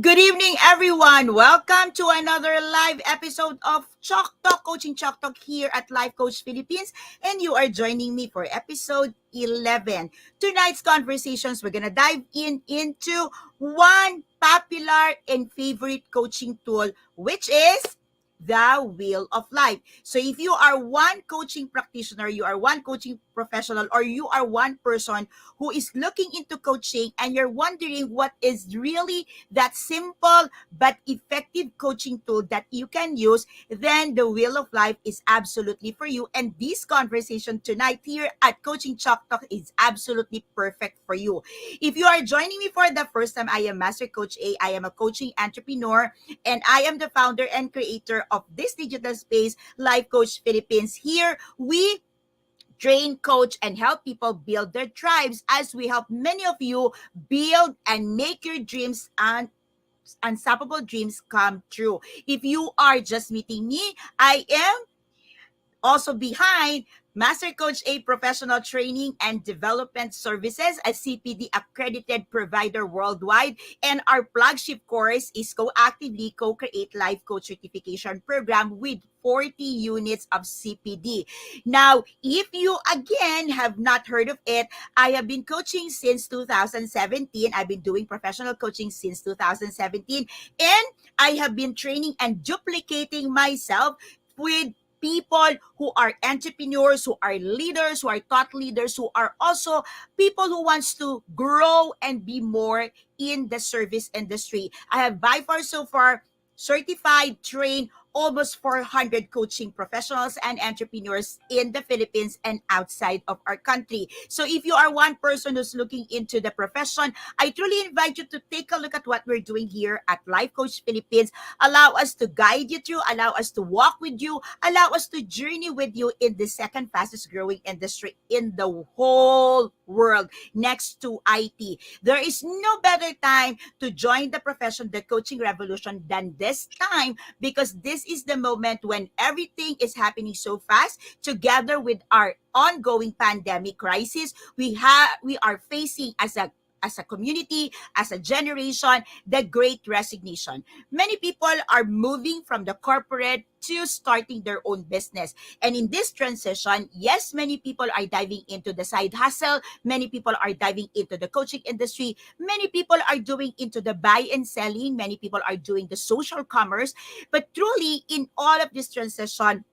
Good evening, everyone. Welcome to another live episode of Chalk Talk, Coaching Chalk Talk here at Life Coach Philippines. And you are joining me for episode 11. Tonight's conversations, we're going to dive into one popular and favorite coaching tool, which is the Wheel of Life. So if you are one coaching practitioner, you are one coaching professional, or you are one person who is looking into coaching and you're wondering what is really that simple but effective coaching tool that you can use, then the Wheel of Life is absolutely for you. And this conversation tonight here at Coaching Chalk Talk is absolutely perfect for you. If you are joining me for the first time, I am Master Coach A. I am a coaching entrepreneur, and I am the founder and creator of this digital space, Life Coach Philippines. Here, we train, coach, and help people build their tribes as we help many of you build and make your dreams and unstoppable dreams come true. If you are just meeting me, I am also behind Master Coach A Professional Training and Development Services, a CPD accredited provider worldwide. And our flagship course is Co-Actively Co-Create Life Coach Certification Program with 40 units of CPD. Now, if you again have not heard of it, I have been coaching since 2017. I've been doing professional coaching since 2017. And I have been training and duplicating myself with people who are entrepreneurs, who are leaders, who are thought leaders, who are also people who wants to grow and be more in the service industry. I have by far so far certified, trained almost 400 coaching professionals and entrepreneurs in the Philippines and outside of our country. So if you are one person who's looking into the profession, I truly invite you to take a look at what we're doing here at Life Coach Philippines. Allow us to guide you through, allow us to walk with you, allow us to journey with you in the second fastest growing industry in the whole world next to IT. There is no better time to join the profession, the coaching revolution, than this time, because this is the moment when everything is happening so fast. Together with our ongoing pandemic crisis, we are facing as a community, as a generation, the great resignation. Many people are moving from the corporate to starting their own business. And in this transition, yes, many people are diving into the side hustle. Many people are diving into the coaching industry. Many people are doing into the buy and selling. Many people are doing the social commerce. But truly, in all of this transition,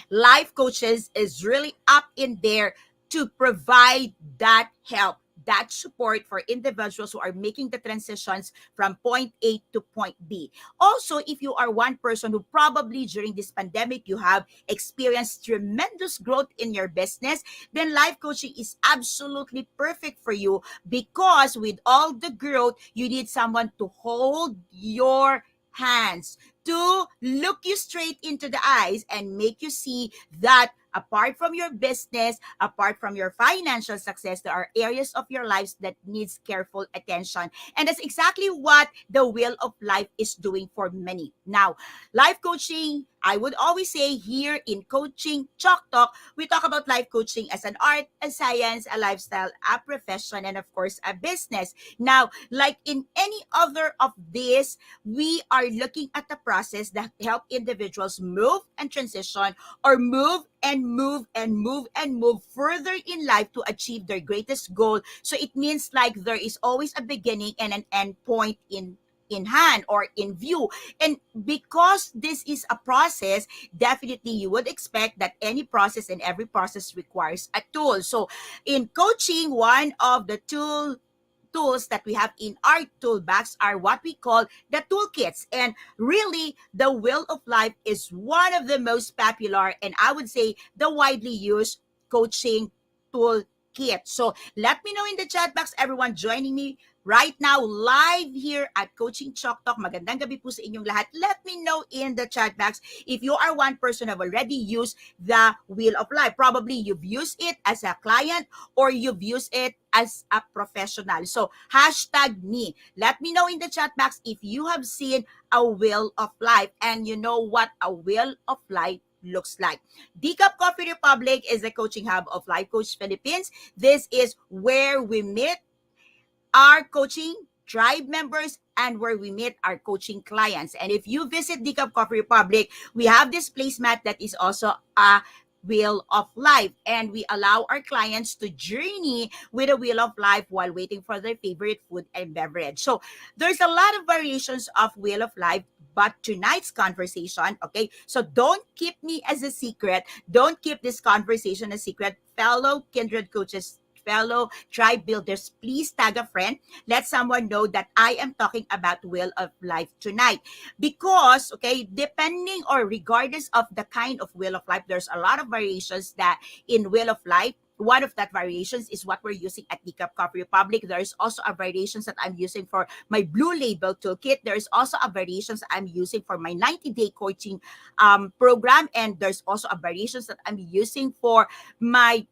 life coaches is really up in there to provide that help, that support for individuals who are making the transitions from point A to point B. Also, if you are one person who probably during this pandemic you have experienced tremendous growth in your business, then life coaching is absolutely perfect for you, because with all the growth, you need someone to hold your hands, to look you straight into the eyes and make you see that apart from your business, apart from your financial success, there are areas of your lives that needs careful attention. And that's exactly what the Wheel of Life is doing for many. Now, life coaching, I would always say here in Coaching Chalk Talk, we talk about life coaching as an art, a science, a lifestyle, a profession, and of course, a business. Now, like in any other of this, we are looking at the process that help individuals move and transition, or move and move and move and move further in life to achieve their greatest goal. So it means like there is always a beginning and an end point in hand or in view. And because this is a process, definitely you would expect that any process and every process requires a tool. So in coaching, one of the tools that we have in our toolbox are what we call the toolkits. And really, the Wheel of Life is one of the most popular and I would say the widely used coaching toolkit. So let me know in the chat box, everyone joining me right now live here at Coaching Chalk Talk. Magandang gabi po sa inyong lahat. Let me know in the chat box if you are one person who have already used the Wheel of Life. Probably you've used it as a client or you've used it as a professional. So hashtag me. Let me know in the chat box if you have seen a Wheel of Life and you know what a Wheel of Life looks like. Decaf Coffee Republic is the coaching hub of Life Coach Philippines. This is where we meet our coaching tribe members, and where we meet our coaching clients. And if you visit Decaf Coffee Republic, we have this placemat that is also a wheel of life, and we allow our clients to journey with a wheel of life while waiting for their favorite food and beverage. So there's a lot of variations of wheel of life, but tonight's conversation, okay, so don't keep me as a secret, don't keep this conversation a secret, fellow kindred coaches, fellow tribe builders, please tag a friend, let someone know that I am talking about wheel of life tonight. Because, okay, depending or regardless of the kind of wheel of life, there's a lot of variations that in wheel of life. One of that variations is what we're using at Decaf Coffee Republic. There's also a variations that I'm using for my Blue Label toolkit. There's also a variations I'm using for my 90-day coaching program, and there's also a variations that I'm using for my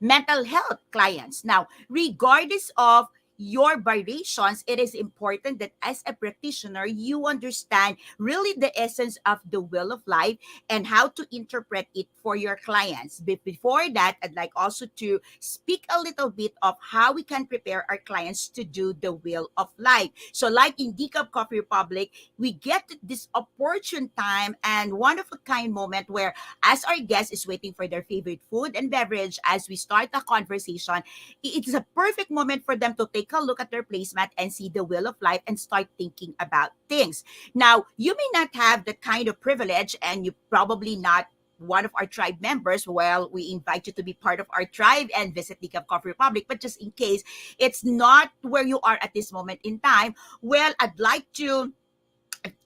mental health clients. Now, regardless of your variations, it is important that as a practitioner, you understand really the essence of the wheel of life and how to interpret it for your clients. But before that, I'd like also to speak a little bit of how we can prepare our clients to do the wheel of life. So like in Decaf Coffee Republic, we get this opportune time and one of a kind moment where as our guest is waiting for their favorite food and beverage, as we start a conversation, it's a perfect moment for them to take a look at their placemat and see the wheel of life and start thinking about things. Now, you may not have the kind of privilege, and you probably not one of our tribe members. Well, we invite you to be part of our tribe and visit the Coffee Republic. But just in case it's not where you are at this moment in time, well, I'd like to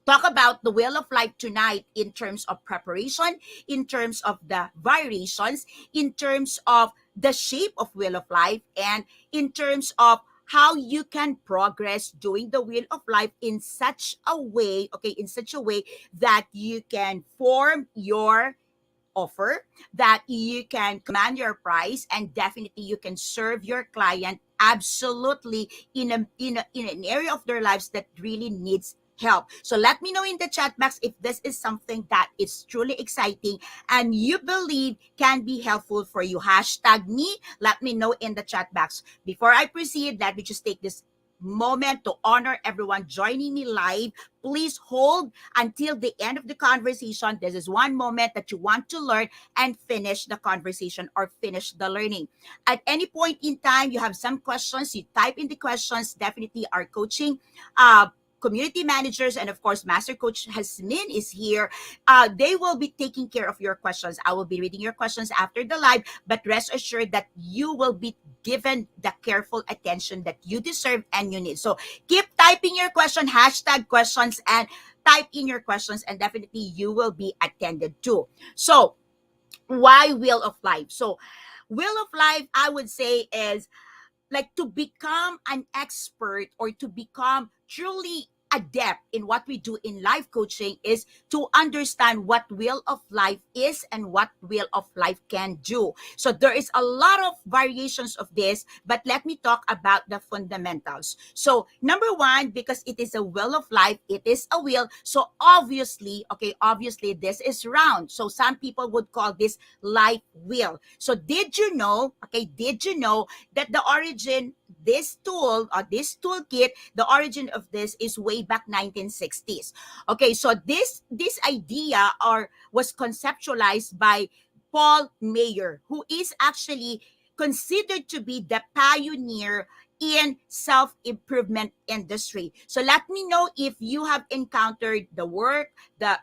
talk about the wheel of life tonight in terms of preparation, in terms of the variations, in terms of the shape of wheel of life, and in terms of how you can progress doing the wheel of life in such a way, okay, in such a way that you can form your offer, that you can command your price, and definitely you can serve your client absolutely in an area of their lives that really needs help. So let me know in the chat box if this is something that is truly exciting and you believe can be helpful for you. Hashtag me, let me know in the chat box. Before I proceed, let me just take this moment to honor everyone joining me live. Please hold until the end of the conversation. This is one moment that you want to learn and finish the conversation or finish the learning. At any point in time, you have some questions, you type in the questions. Definitely our coaching community managers and of course Master Coach Hasmin is here. They will be taking care of your questions. I will be reading your questions after the live, but rest assured that you will be given the careful attention that you deserve and you need. So keep typing your question, hashtag questions, and type in your questions, and definitely you will be attended to. So why Wheel of Life? So Wheel of Life, I would say, is like to become an expert or to become truly adept in what we do in life coaching is to understand what wheel of life is and what wheel of life can do. So there is a lot of variations of this, but let me talk about the fundamentals. So number one, because it is a wheel of life, it is a wheel. So obviously, okay, obviously this is round. So some people would call this life wheel. So did you know, okay, did you know that the origin, this tool or this toolkit, the origin of this is way back 1960s. Okay, so this idea or was conceptualized by Paul Mayer, who is actually considered to be the pioneer in self-improvement industry. So let me know if you have encountered the work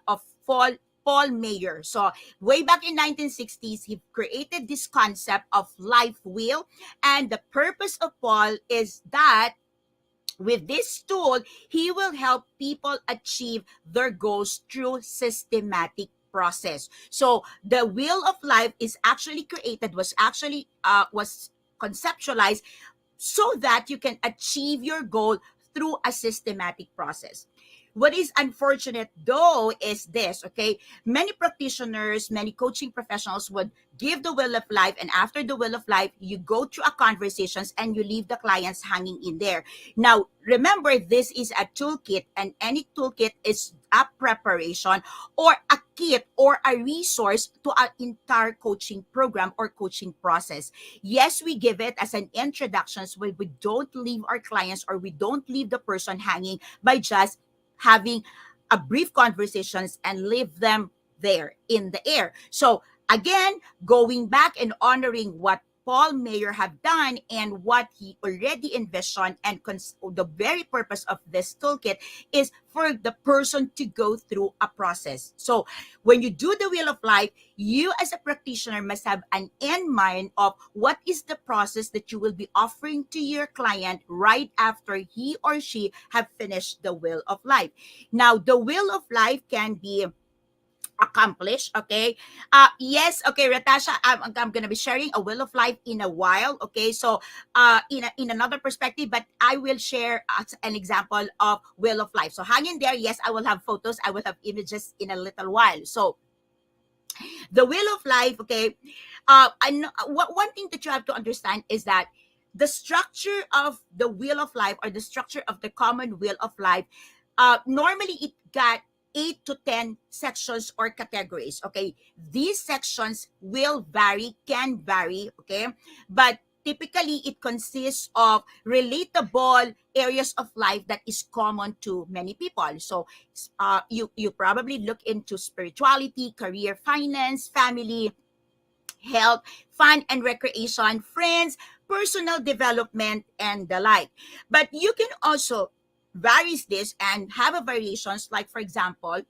of Paul Mayer. So way back in 1960s, he created this concept of life wheel. And the purpose of Paul is that with this tool, he will help people achieve their goals through systematic process. So the wheel of life is actually created, was conceptualized so that you can achieve your goal through a systematic process. What is unfortunate though is this, okay? Many practitioners, many coaching professionals would give the wheel of life, and after the wheel of life, you go through a conversations and you leave the clients hanging in there. Now, remember, this is a toolkit, and any toolkit is a preparation or a kit or a resource to our entire coaching program or coaching process. Yes, we give it as an introduction so we don't leave our clients or we don't leave the person hanging by just having a brief conversations and leave them there in the air. So again, going back and honoring what Paul Mayer have done and what he already envisioned, and the very purpose of this toolkit is for the person to go through a process. So when you do the Wheel of Life, you as a practitioner must have an end mind of what is the process that you will be offering to your client right after he or she have finished the Wheel of Life. Now, the Wheel of Life can be accomplished. Okay. Yes. Okay, Ratasha, I'm gonna be sharing a Wheel of Life in a while. Okay. So in another perspective, but I will share an example of Wheel of Life. So hang in there. Yes, I will have photos, I will have images in a little while. So the Wheel of Life, okay. I know one thing that you have to understand is that the structure of the Wheel of Life, or the structure of the common Wheel of Life, normally it got 8 to 10 sections or categories. Okay, these sections will vary, can vary. Okay, but typically it consists of relatable areas of life that is common to many people. So you probably look into spirituality, career, finance, family, health, fun and recreation, friends, personal development, and the like. But you can also varies this and have a variations. Like for example,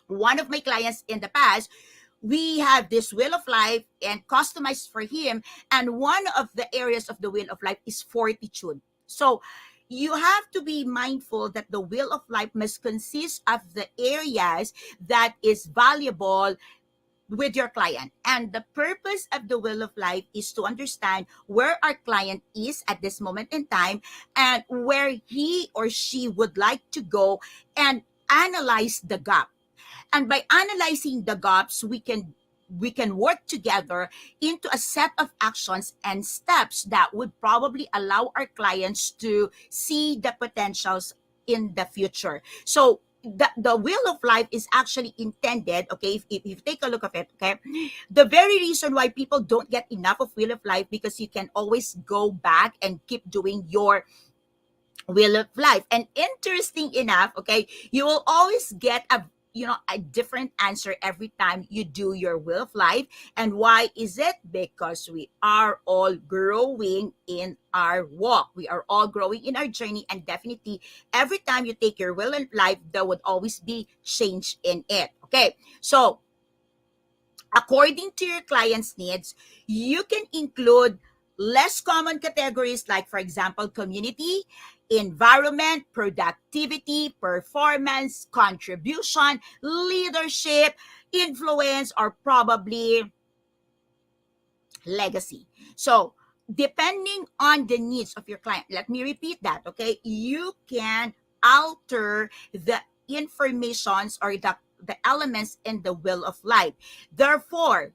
one of my clients in the past, we have this Wheel of Life and customized for him, and one of the areas of the Wheel of Life is fortitude. So you have to be mindful that the Wheel of Life must consist of the areas that is valuable with your client. And the purpose of the Wheel of Life is to understand where our client is at this moment in time and where he or she would like to go, and analyze the gap. And by analyzing the gaps, we can work together into a set of actions and steps that would probably allow our clients to see the potentials in the future. So the Wheel of Life is actually intended, okay, if you take a look at it, okay, the very reason why people don't get enough of Wheel of Life, because you can always go back and keep doing your Wheel of Life. And interesting enough, okay, you will always get a different answer every time you do your Wheel of Life. And why is it? Because we are all growing in our walk. We are all growing in our journey, and definitely every time you take your Wheel of Life, there would always be change in it. Okay, so according to your client's needs, you can include less common categories like, for example, community, environment, productivity, performance, contribution, leadership, influence, or probably legacy. So, depending on the needs of your client, let me repeat that, okay? You can alter the informations or the elements in the Wheel of Life. Therefore,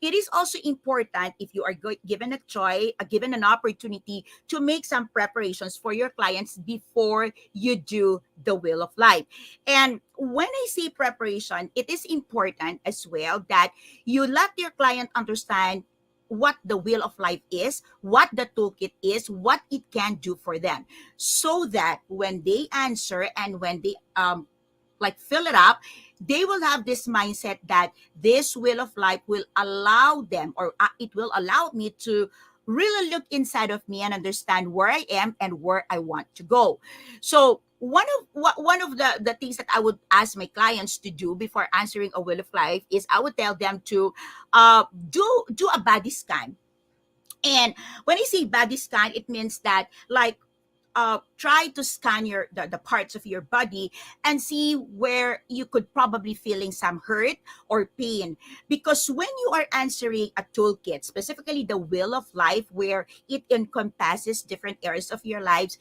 it is also important, if you are given a choice, given an opportunity, to make some preparations for your clients before you do the Wheel of Life. And when I say preparation, it is important as well that you let your client understand what the Wheel of Life is, what the toolkit is, what it can do for them, so that when they answer and when they like fill it up, they will have this mindset that this Wheel of Life will allow them, or it will allow me to really look inside of me and understand where I am and where I want to go. So one of the things that I would ask my clients to do before answering a Wheel of Life is I would tell them to do a body scan. And when I say body scan, it means that, like, try to scan the parts of your body and see where you could probably feeling some hurt or pain. Because when you are answering a toolkit, specifically the Wheel of Life, where it encompasses different areas of your lives,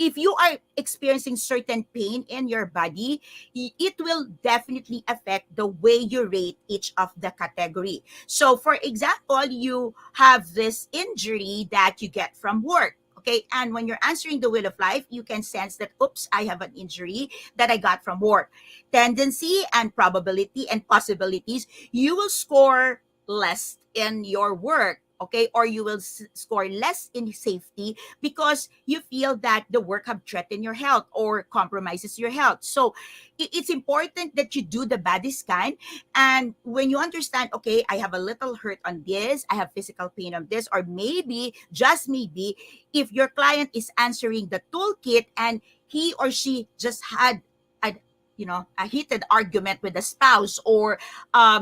if you are experiencing certain pain in your body, it will definitely affect the way you rate each of the category. So for example, you have this injury that you get from work. Okay. And when you're answering the wheel of life, you can sense that, oops, I have an injury that I got from work. Tendency and probability and possibilities, you will score less in your work. Okay, or you will score less in safety because you feel that the work have threatened your health or compromises your health. So it's important that you do the body scan. And when you understand, okay, I have a little hurt on this, I have physical pain on this, or maybe, just maybe, if your client is answering the toolkit and he or she just had a a heated argument with a spouse or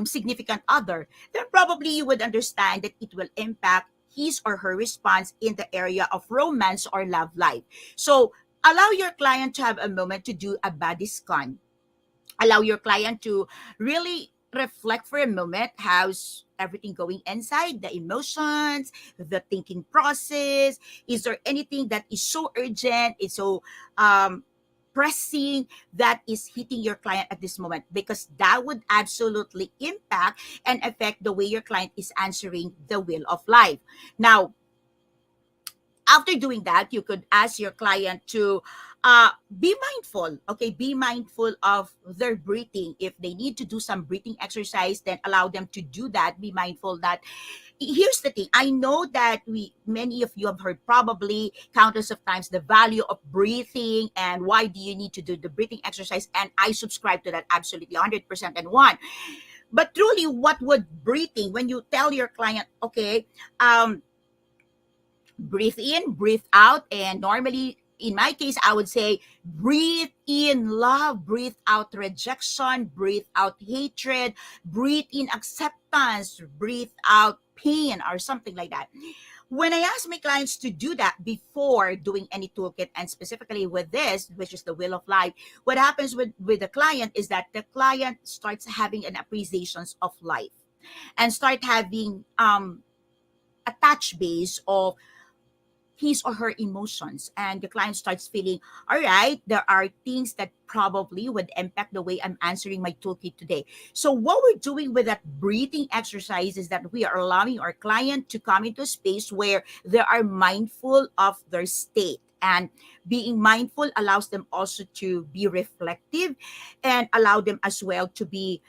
significant other, then probably you would understand that it will impact his or her response in the area of romance or love life. So allow your client to have a moment to do a body scan. Allow your client to really reflect for a moment, how's everything going inside, the emotions, the thinking process. Is there anything that is so urgent, is so um, pressing, that is hitting your client at this moment? Because that would absolutely impact and affect the way your client is answering the wheel of life. Now, after doing that, you could ask your client to be mindful. Okay, be mindful of their breathing. If they need to do some breathing exercise, then allow them to do that. Be mindful that, here's the thing. I know that many of you have heard probably countless of times the value of breathing and why do you need to do the breathing exercise. And I subscribe to that absolutely 100% and one. But truly, what would breathing, when you tell your client, okay, breathe in, breathe out, and normally, in my case, I would say breathe in love, breathe out rejection, breathe out hatred, breathe in acceptance, breathe out pain, or something like that. When I ask my clients to do that before doing any toolkit, and specifically with this, which is the wheel of life, what happens with the client is that the client starts having an appreciations of life and start having a touch base of his or her emotions, and the client starts feeling, all right, there are things that probably would impact the way I'm answering my toolkit today. So what we're doing with that breathing exercise is that we are allowing our client to come into a space where they are mindful of their state. And being mindful allows them also to be reflective and allow them as well to be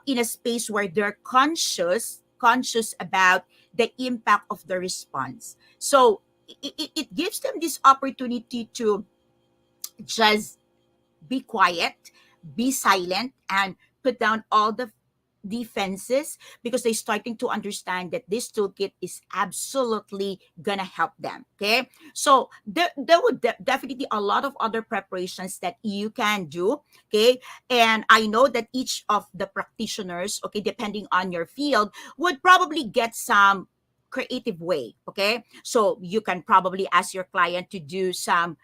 in a space where they're conscious about the impact of the response. So it gives them this opportunity to just be quiet, be silent, and put down all the defenses, because they're starting to understand that this toolkit is absolutely gonna help them. Okay, so there would definitely a lot of other preparations that you can do. Okay, and I know that each of the practitioners, okay, depending on your field, would probably get some creative way. Okay, so you can probably ask your client to do some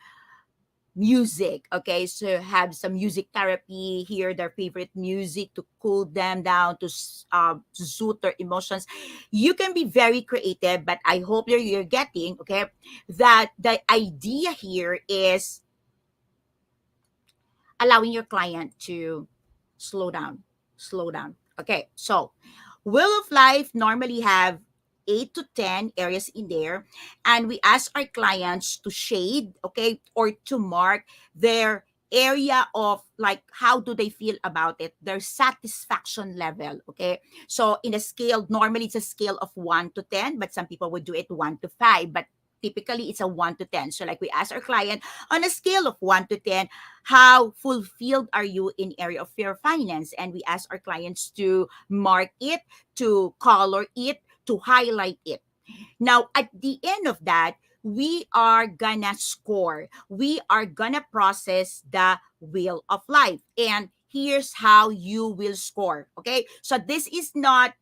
music. Okay, so have some music therapy, hear their favorite music to cool them down, to soothe their emotions. You can be very creative, but I hope you're getting, okay, that the idea here is allowing your client to slow down, slow down. Okay, so Wheel of Life normally have 8 to 10 areas in there, and we ask our clients to shade, okay, or to mark their area of, like, how do they feel about it, their satisfaction level. Okay, so in a scale, normally it's a scale of 1 to 10, but some people would do it 1 to 5, but typically it's a 1 to 10. So like we ask our client, on a scale of 1 to 10, how fulfilled are you in area of your finance? And we ask our clients to mark it, to color it, to highlight it. Now, at the end of that, we are gonna score. We are gonna process the wheel of life. And here's how you will score. Okay. So this is not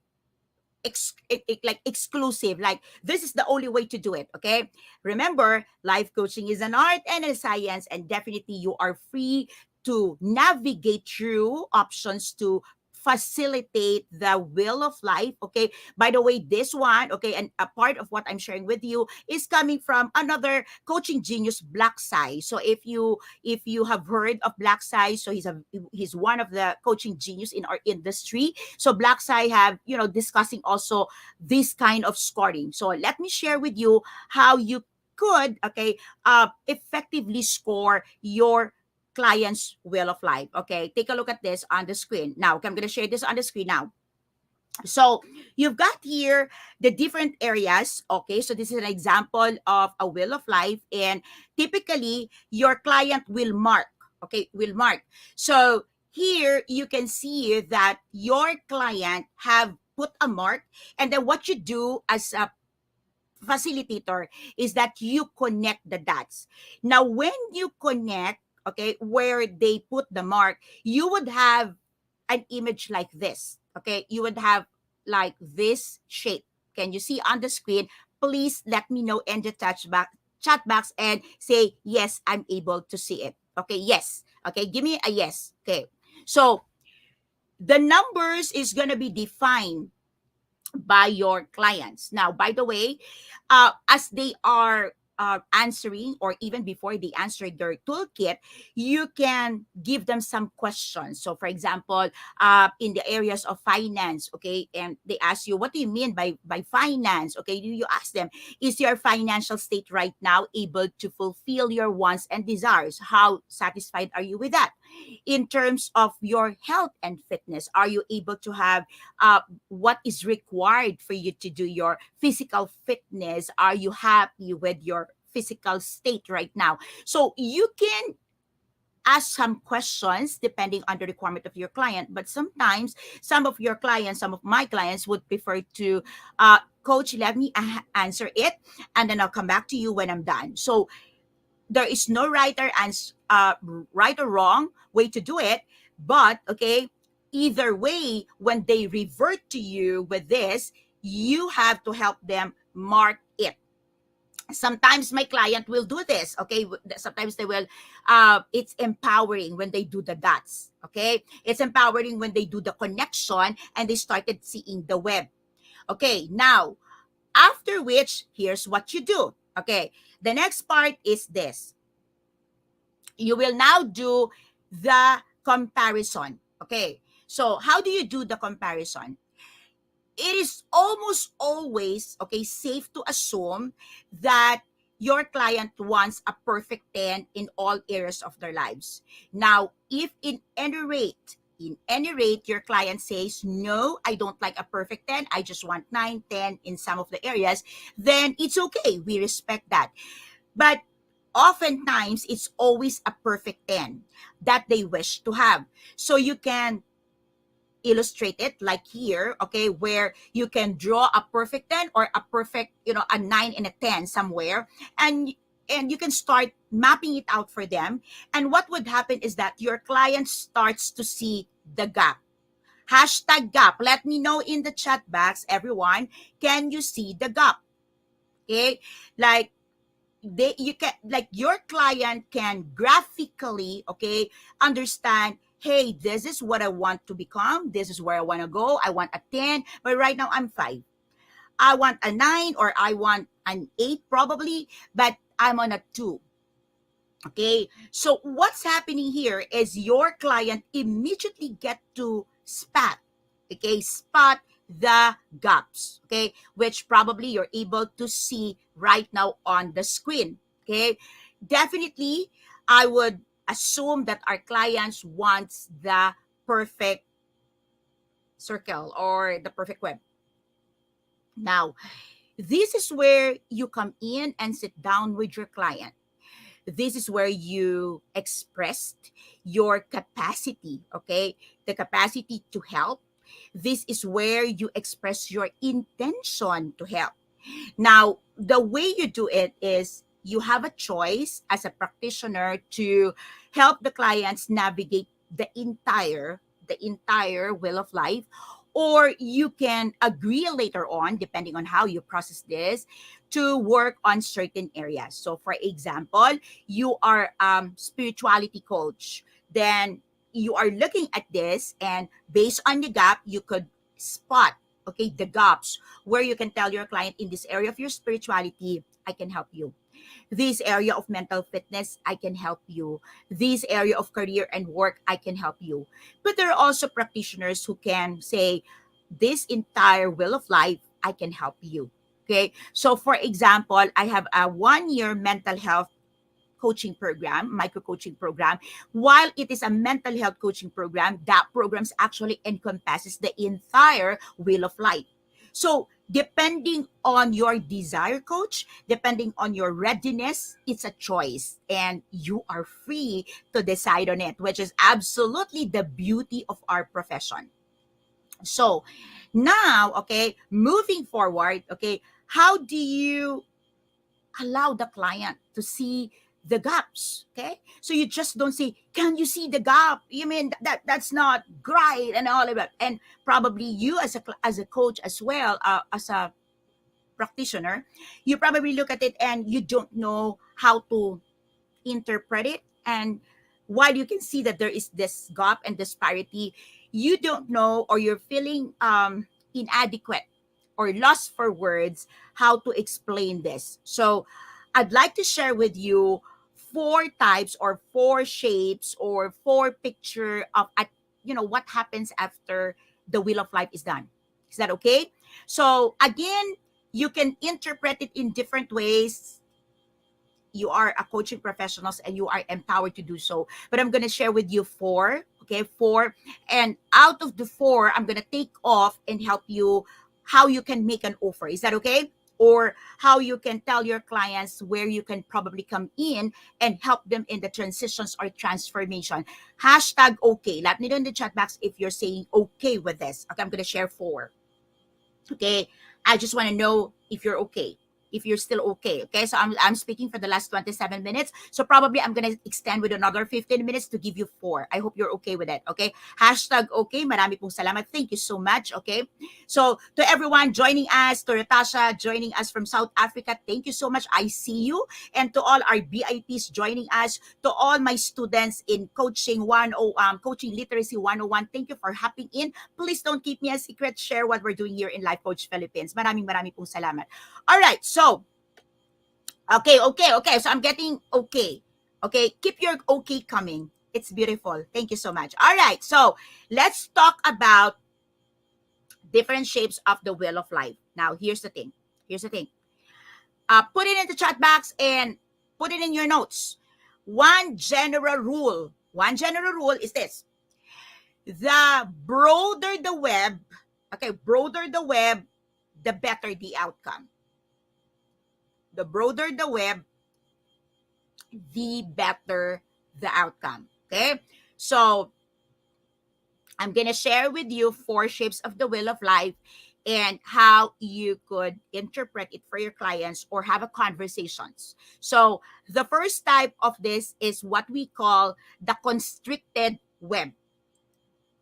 like exclusive, like this is the only way to do it. Okay, remember, life coaching is an art and a science, and definitely you are free to navigate through options to facilitate the wheel of life. Okay, by the way, this one, okay, and a part of what I'm sharing with you is coming from another coaching genius, Black Sai. So if you have heard of Black Sai, so he's one of the coaching genius in our industry. So Black Sai have, discussing also this kind of scoring. So let me share with you how you could, okay, effectively score your client's will of life. Okay, take a look at this on the screen now. Okay, I'm going to share this on the screen now. So you've got here the different areas. Okay, so this is an example of a wheel of life, and typically your client will mark. Okay, will mark. So here you can see that your client have put a mark, and then what you do as a facilitator is that you connect the dots. Now, when you connect, okay, where they put the mark, you would have an image like this. Okay, you would have like this shape. Can you see on the screen? Please let me know in the chat box and say yes, I'm able to see it. Okay, yes. Okay, give me a yes. Okay, so the numbers is gonna be defined by your clients. Now, by the way, as they are answering, or even before they answer their toolkit, you can give them some questions. So, for example, in the areas of finance, okay, and they ask you, what do you mean by finance? Okay, do you ask them, is your financial state right now able to fulfill your wants and desires? How satisfied are you with that? In terms of your health and fitness, are you able to have what is required for you to do your physical fitness? Are you happy with your physical state right now? So you can ask some questions depending on the requirement of your client, but sometimes some of your clients, some of my clients would prefer to, coach, let me answer it, and then I'll come back to you when I'm done. So there is no right or wrong way to do it, but okay, either way, when they revert to you with this, you have to help them mark it. Sometimes my client will do this. Okay, sometimes they will, it's empowering when they do the dots. Okay, it's empowering when they do the connection and they started seeing the web. Okay, now after which, here's what you do. Okay, the next part is this: you will now do the comparison. Okay, so how do you do the comparison? It is almost always, okay, safe to assume that your client wants a perfect 10 in all areas of their lives. Now, if in any rate your client says, no, I don't like a perfect 10, I just want 9, 10 in some of the areas, then it's okay, we respect that. But oftentimes it's always a perfect 10 that they wish to have. So you can illustrate it like here, okay, where you can draw a perfect 10 or a perfect, a 9 and a 10 somewhere, and you can start mapping it out for them. And what would happen is that your client starts to see the gap. Hashtag gap. Let me know in the chat box, everyone. Can you see the gap? Okay, like you can, like, your client can graphically, okay, understand, hey, this is what I want to become, this is where I want to go, I want a 10, but right now I'm 5. I want a 9, or I want an 8 probably, but I'm on a 2. Okay, so what's happening here is your client immediately get to spot the gaps, okay, which probably you're able to see right now on the screen. Okay, definitely I would assume that our clients wants the perfect circle or the perfect web. Now, this is where you come in and sit down with your client. This is where you expressed your capacity, okay? The capacity to help. This is where you express your intention to help. Now, the way you do it is you have a choice as a practitioner to help the clients navigate the entire wheel of life, or you can agree later on, depending on how you process this, to work on certain areas. So for example, you are spirituality coach, then you are looking at this, and based on the gap you could spot, okay, the gaps where you can tell your client, in this area of your spirituality, I can help you. This area of mental fitness, I can help you. This area of career and work, I can help you. But there are also practitioners who can say, this entire wheel of life, I can help you. Okay, so for example, I have a 1 year mental health coaching program, micro coaching program. While it is a mental health coaching program, that program actually encompasses the entire wheel of life. So depending on your desire, coach, depending on your readiness, it's a choice and you are free to decide on it, which is absolutely the beauty of our profession. So now, okay, moving forward, okay, how do you allow the client to see the gaps? Okay, so you just don't say, can you see the gap? You mean that's not great and all of that. And probably you as a coach as well, as a practitioner, you probably look at it and you don't know how to interpret it. And while you can see that there is this gap and disparity, you don't know, or you're feeling inadequate or lost for words how to explain this. So I'd like to share with you four types or four shapes or four picture of what happens after the wheel of life is done. Is that okay? So again, you can interpret it in different ways. You are a coaching professionals and you are empowered to do so, but I'm going to share with you four. Okay, four. And out of the four, I'm going to take off and help you how you can make an offer. Is that okay? Or how you can tell your clients where you can probably come in and help them in the transitions or transformation. Hashtag okay, let me know in the chat box if you're saying okay with this. Okay, I'm going to share four. Okay, I just want to know if you're okay, if you're still okay. Okay, so I'm speaking for the last 27 minutes, so probably I'm gonna extend with another 15 minutes to give you four. I hope you're okay with it. Okay, hashtag okay. Marami pong salamat, thank you so much. Okay, so to everyone joining us, to Natasha joining us from South Africa, thank you so much, I see you. And to all our VIPs joining us, to all my students in coaching literacy 101, thank you for hopping in. Please don't keep me a secret. Share what we're doing here in Life Coach Philippines. Maraming pong salamat. All right, so okay. So I'm getting okay. Okay, keep your okay coming. It's beautiful. Thank you so much. All right, so let's talk about different shapes of the wheel of life. Now, here's the thing. Put it in the chat box and put it in your notes. One general rule is this: the broader the web, the better the outcome. The broader the web, the better the outcome. Okay? So I'm going to share with you four shapes of the wheel of life and how you could interpret it for your clients or have a conversations. So the first type of this is what we call the constricted web.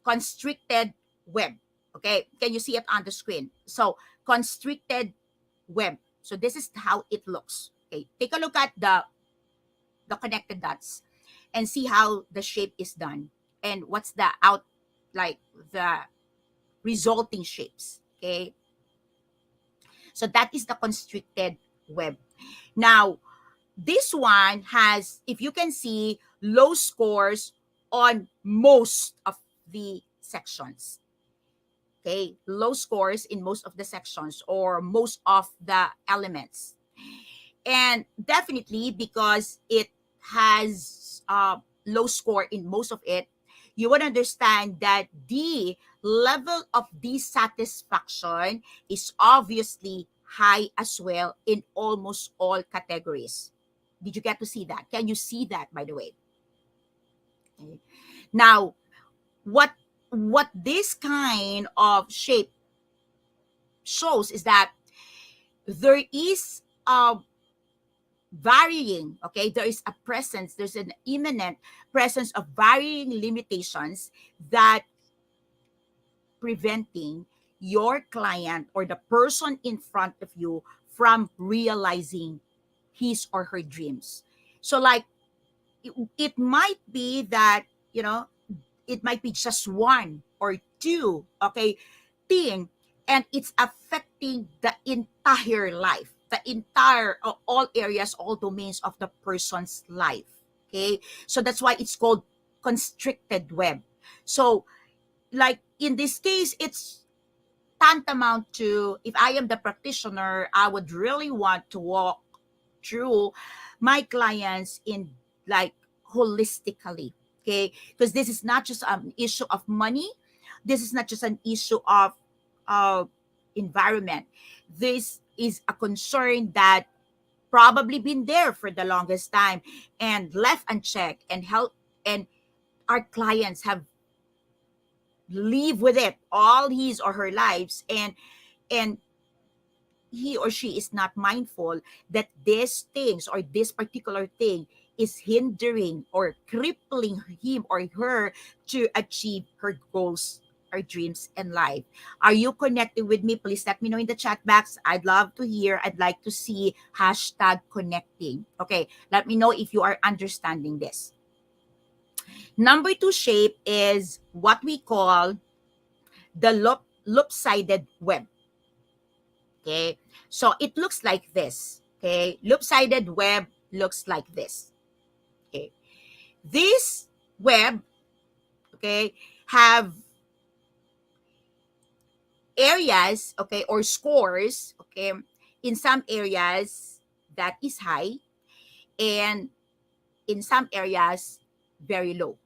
Constricted web. Okay? Can you see it on the screen? So constricted web. So this is how it looks. Okay? Take a look at the connected dots and see how the shape is done and what's the the resulting shapes. Okay, so that is the constricted web. Now this one has, if you can see, low scores on most of the sections. Okay, low scores in most of the sections or most of the elements. And definitely because it has low score in most of it, you would understand that the level of dissatisfaction is obviously high as well in almost all categories. Did you get to see that? Can you see that, by the way? Okay. Now, what this kind of shape shows is that there is a varying, okay, there's an imminent presence of varying limitations that preventing your client or the person in front of you from realizing his or her dreams. So like it might be that, it might be just one or two, okay, thing, and it's affecting the entire life, the entire all areas, all domains of the person's life. Okay, so that's why it's called constricted web. So like in this case, it's tantamount to, if I am the practitioner, I would really want to walk through my clients in like holistically. Okay, because this is not just an issue of money, this is not just an issue of uh, environment. This is a concern that probably been there for the longest time and left unchecked and help, and our clients have lived with it all his or her lives, and he or she is not mindful that these things or this particular thing is hindering or crippling him or her to achieve her goals or dreams in life. Are you connecting with me? Please let me know in the chat box. I'd love to hear. I'd like to see hashtag connecting. Okay, let me know if you are understanding this. Number two shape is what we call the loop-sided web. Okay, so it looks like this. Okay, loop-sided web looks like this. Okay, this web, okay, have areas, okay, or scores, okay, in some areas that is high, and in some areas very low.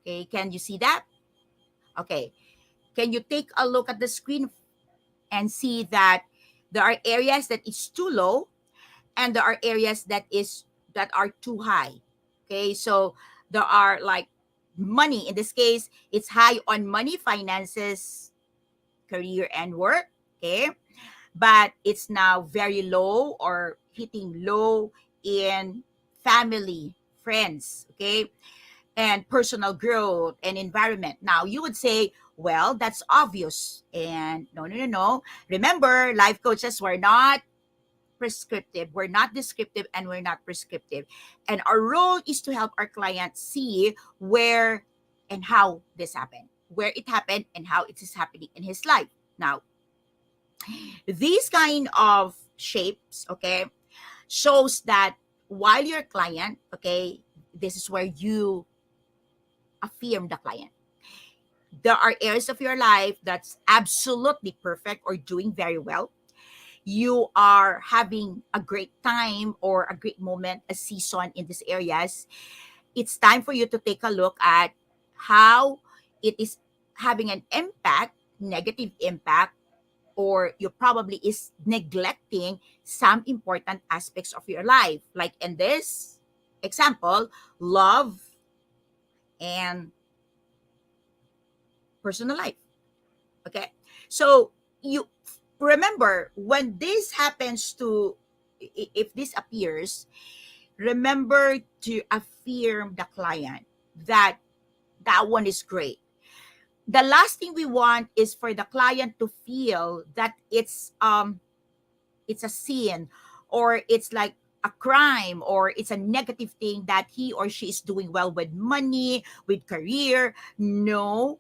Okay, can you see that? Okay, can you take a look at the screen and see that there are areas that is too low and there are areas that are too high. Okay, so there are like money, in this case it's high on money, finances, career and work. Okay, but it's now very low or hitting low in family, friends, okay, and personal growth and environment. Now you would say, well, that's obvious. And no, no, no, no. Remember, life coaches were not prescriptive, we're not descriptive, and we're not prescriptive. And our role is to help our clients see where and how this happened, where it happened, and how it is happening in his life. Now, these kind of shapes, okay, shows that while your client, okay, this is where you affirm the client. There are areas of your life that's absolutely perfect or doing very well. You are having a great time or a great moment, a season in these areas. It's time for you to take a look at how it is having an impact, negative impact, or you probably is neglecting some important aspects of your life. Like in this example, love and personal life. Okay. So you remember when this happens to, if this appears, remember to affirm the client that that one is great. The last thing we want is for the client to feel that it's a sin, or it's like a crime, or it's a negative thing that he or she is doing well with money, with career. No.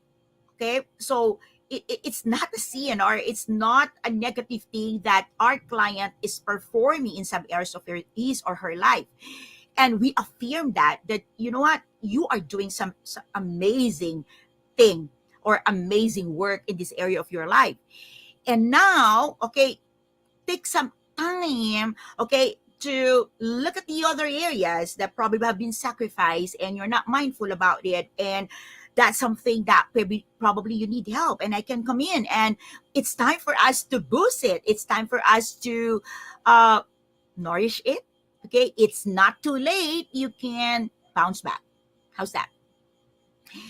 Okay, so it's not a sin, or it's not a negative thing that our client is performing in some areas of his or her life. And we affirm that you know what, you are doing some amazing thing or amazing work in this area of your life. And now, okay, take some time, okay, to look at the other areas that probably have been sacrificed and you're not mindful about it. And that's something that probably you need help, and I can come in, and it's time for us to boost it. It's time for us to uh, nourish it. Okay, it's not too late. You can bounce back. How's that?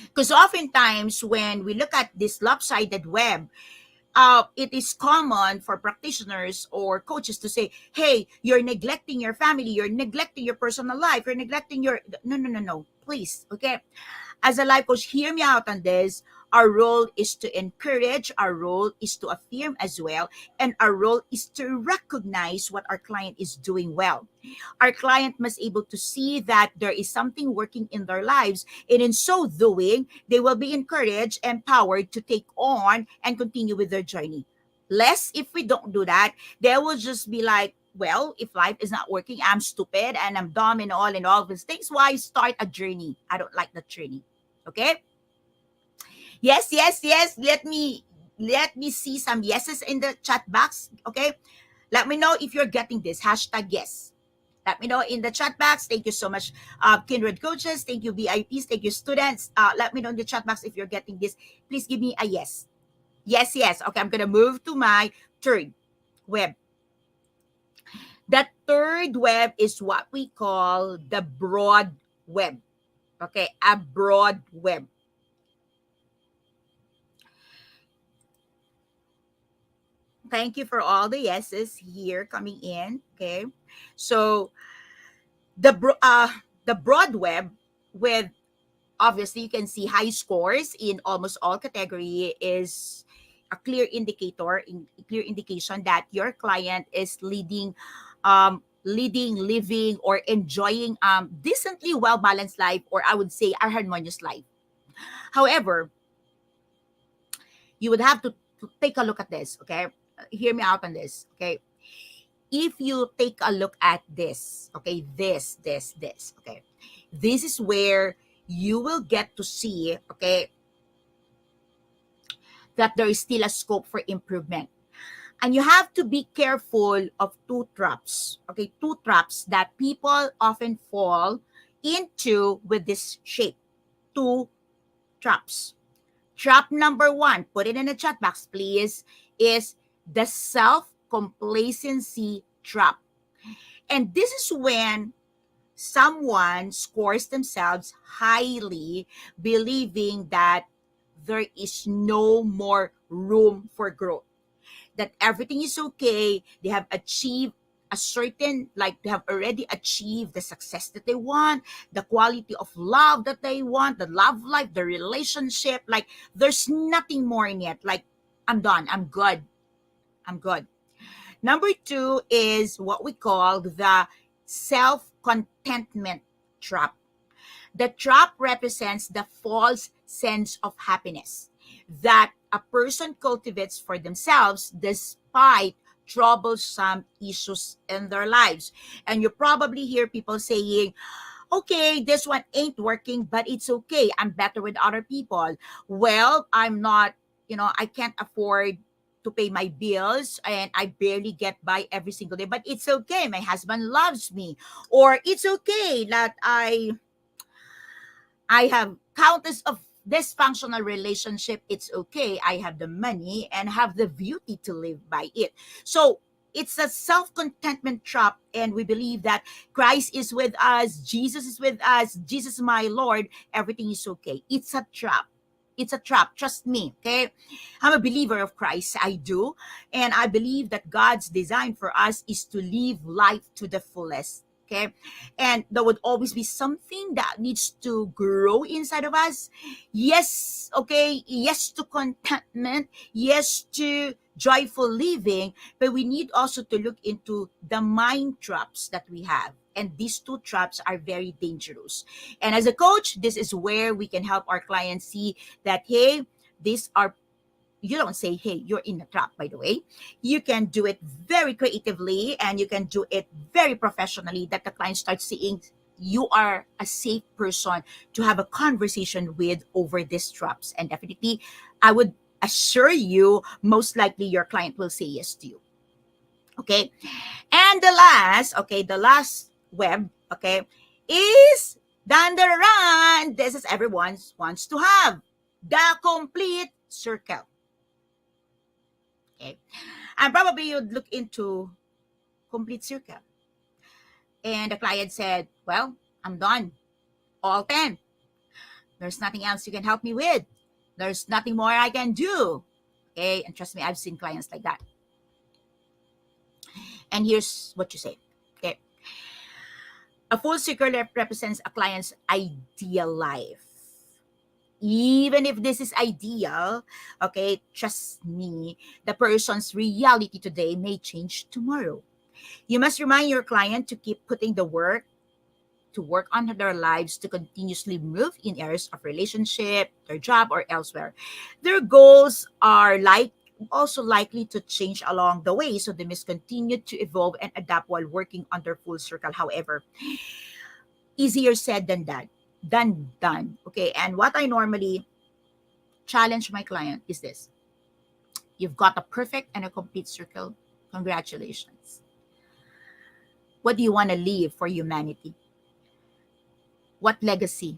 Because oftentimes when we look at this lopsided web, it is common for practitioners or coaches to say, hey, you're neglecting your family, you're neglecting your personal life, you're neglecting your... No, no, no, no. Please, okay? As a life coach, hear me out on this. Our role is to encourage, our role is to affirm as well, and our role is to recognize what our client is doing well. Our client must able to see that there is something working in their lives, and in so doing, they will be encouraged, empowered to take on and continue with their journey. Less if we don't do that, they will just be like, well, if life is not working, I'm stupid and I'm dumb and all of these things. Why start a journey? I don't like the journey. Okay? Yes, yes, yes. Let me see some yeses in the chat box. Okay. Let me know if you're getting this. Hashtag yes. Let me know in the chat box. Thank you so much, Kindred Coaches. Thank you, VIPs. Thank you, students. Let me know in the chat box if you're getting this. Please give me a yes. Yes, yes. Okay, I'm going to move to my third web. That third web is what we call the broad web. Okay, a broad web. Thank you for all the yeses here coming in. Okay, so the bro- uh the broad web, with obviously you can see high scores in almost all category, is a clear indication that your client is leading, living, or enjoying decently well balanced life, or I would say a harmonious life. However, you would have to take a look at this. Okay, hear me out on this. Okay, if you take a look at this, okay, this, okay, this is where you will get to see, okay, that there is still a scope for improvement. And you have to be careful of two traps, okay, two traps that people often fall into with this shape. Two traps. Trap number one, put it in the chat box, please, is the self complacency trap. And this is when someone scores themselves highly, believing that there is no more room for growth, that everything is okay. They have achieved a certain, like they have already achieved the success that they want, the quality of love that they want, the love life, the relationship. Like there's nothing more in it. Like I'm done. I'm good. I'm good. Number two is what we call the self contentment trap. The trap represents the false sense of happiness that a person cultivates for themselves despite troublesome issues in their lives. And you probably hear people saying, okay, this one ain't working, but it's okay. I'm better with other people. Well, I'm not, I can't afford to pay my bills and I barely get by every single day, but it's okay. My husband loves me. Or it's okay that I have countless of dysfunctional relationship. It's okay. I have the money and have the beauty to live by it. So it's a self-contentment trap, and we believe that Christ is with us, Jesus is with us, Jesus is my Lord, everything is okay. It's a trap. It's a trap. Trust me, okay? I'm a believer of Christ. I do. And I believe that God's design for us is to live life to the fullest. Okay, and there would always be something that needs to grow inside of us. Yes, okay, yes to contentment, yes to joyful living, but we need also to look into the mind traps that we have. And these two traps are very dangerous. And as a coach, this is where we can help our clients see that, hey, these are, you don't say, hey, you're in a trap, by the way. You can do it very creatively and you can do it very professionally, that the client starts seeing you are a safe person to have a conversation with over these traps. And definitely, I would assure you, most likely your client will say yes to you. Okay. And the last web, okay, is done the run. This is everyone wants to have the complete circle. Okay. And probably you'd look into complete circle. And the client said, well, I'm done. All 10. There's nothing else you can help me with. There's nothing more I can do. Okay. And trust me, I've seen clients like that. And here's what you say. Okay. A full circle represents a client's ideal life. Even if this is ideal, okay, trust me, the person's reality today may change tomorrow. You must remind your client to keep putting the work to work on their lives, to continuously move in areas of relationship, their job, or elsewhere. Their goals are also likely to change along the way, so they must continue to evolve and adapt while working on their full circle. However, easier said than that, than done. Okay, and what I normally challenge my client is this: you've got a perfect and a complete circle. Congratulations. What do you want to leave for humanity? What legacy?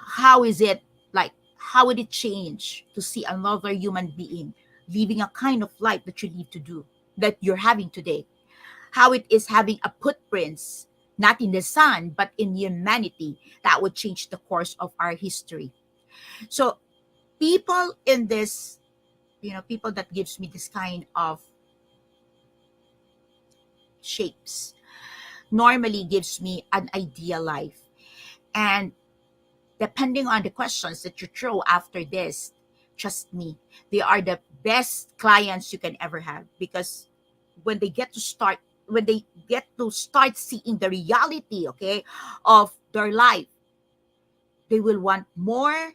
How is it like? How would it change to see another human being living a kind of life that you live to do, that you're having today? How it is having a footprints, not in the sun, but in humanity that would change the course of our history. So people in this, people that gives me this kind of shapes normally gives me an ideal life. And depending on the questions that you throw after this, trust me, they are the best clients you can ever have, because when they get to start when they get to start seeing the reality, okay, of their life, they will want more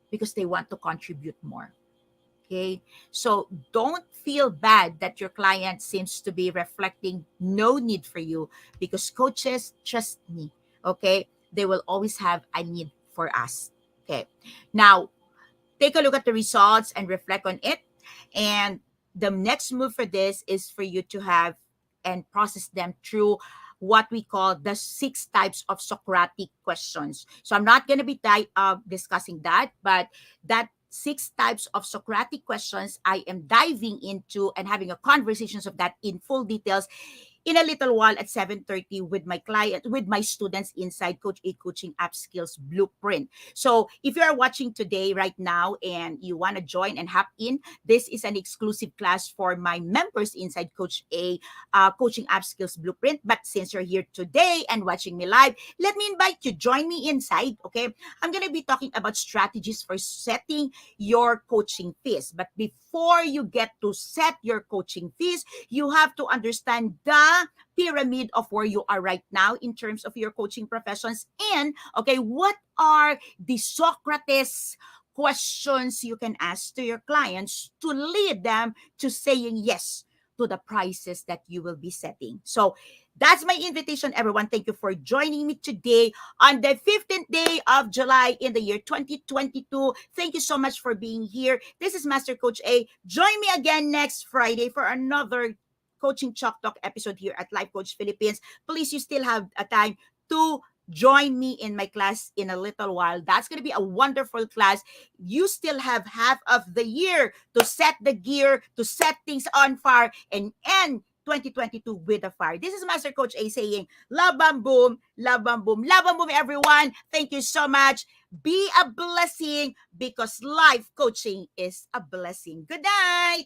because they want to contribute more. Okay, so don't feel bad that your client seems to be reflecting no need for you, because coaches, trust me, okay, they will always have a need for us. Okay, now take a look at the results and reflect on it. And the next move for this is for you to have and process them through what we call the 6 types of Socratic questions. So I'm not going to be discussing that, but that 6 types of Socratic questions I am diving into and having a conversations of that in full details in a little while at 7:30 with my client, with my students inside Coach A Coaching App Skills Blueprint. So if you are watching today right now and you want to join and hop in, this is an exclusive class for my members inside Coach A Coaching App Skills Blueprint. But since you're here today and watching me live, let me invite you, join me inside, okay? I'm going to be talking about strategies for setting your coaching fees. But before you get to set your coaching fees, you have to understand the pyramid of where you are right now in terms of your coaching professions, and okay, what are the Socrates questions you can ask to your clients to lead them to saying yes to the prices that you will be setting. So that's my invitation, everyone. Thank you for joining me today on the 15th day of July in the year 2022. Thank you so much for being here. This is Master Coach A. Join me again next Friday for another Coaching Chalk Talk episode here at Life Coach Philippines. Please, you still have a time to join me in my class in a little while. That's going to be a wonderful class. You still have half of the year to set the gear, to set things on fire, and end 2022 with a fire. This is Master Coach A saying, love and boom, love and boom, love and boom, everyone. Thank you so much. Be a blessing, because life coaching is a blessing. Good night.